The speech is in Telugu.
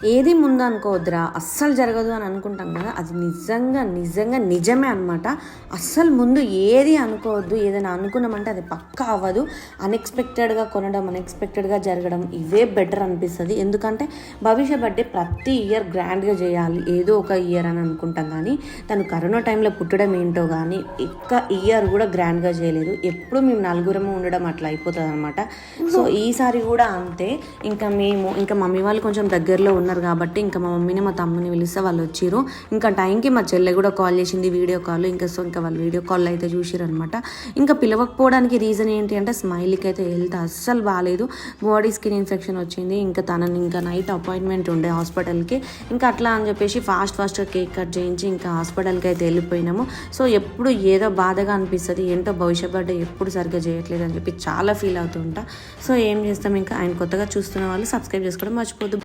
ఏది ముందు అనుకోవద్దురా, అస్సలు జరగదు అని అనుకుంటాం కదా, అది నిజమే అనమాట. అస్సలు ముందు ఏది అనుకోవద్దు. ఏదైనా అనుకున్నామంటే అది పక్కా అవ్వదు. అన్ఎక్స్పెక్టెడ్గా కొనడం, అన్ఎక్స్పెక్టెడ్గా జరగడం ఇవే బెటర్ అనిపిస్తుంది. ఎందుకంటే భవిష్య బర్త్డే ప్రతి ఇయర్ గ్రాండ్గా చేయాలి ఏదో ఒక ఇయర్ అని అనుకుంటాం, కానీ తను కరోనా టైంలో పుట్టడం ఏంటో కానీ ఒక్క ఇయర్ కూడా గ్రాండ్గా చేయలేదు. ఎప్పుడు మేము నలుగురము ఉండడం అట్లా అయిపోతుంది అనమాట. సో ఈసారి కూడా అంతే. ఇంకా మమ్మీ వాళ్ళు కొంచెం దగ్గరలో ఉన్నారు కాబట్టి ఇంకా మా మమ్మీని మా తమ్ముని పిలిస్తే వాళ్ళు వచ్చిర్రు. ఇంకా టైంకి మా చెల్లె కూడా కాల్ చేసింది వీడియో కాల్. ఇంకా వాళ్ళు వీడియో కాల్ అయితే చూసిర్రు అనమాట. ఇంకా పిలవకపోవడానికి రీజన్ ఏంటి అంటే స్మైలీకి అయితే హెల్త్ అస్సలు బాగాలేదు, బాడీ స్కిన్ ఇన్ఫెక్షన్ వచ్చింది. ఇంకా నైట్ అపాయింట్మెంట్ ఉండే హాస్పిటల్కి. ఇంకా అట్లా అని చెప్పేసి ఫాస్ట్గా కేక్ కట్ చేయించి ఇంకా హాస్పిటల్కి అయితే వెళ్ళిపోయినాము. సో ఎప్పుడు ఏదో బాధగా అనిపిస్తుంది, ఏంటో భవిష్య బర్త్డే ఎప్పుడు సరిగ్గా చేయట్లేదు అని చెప్పి చాలా ఫీల్ అవుతూ ఉంటా. సో ఏం చేస్తాం, ఇంకా ఆయన కొత్తగా చూస్తున్న వాళ్ళు సబ్స్క్రైబ్ చేసుకోవడం మర్చిపోద్దు.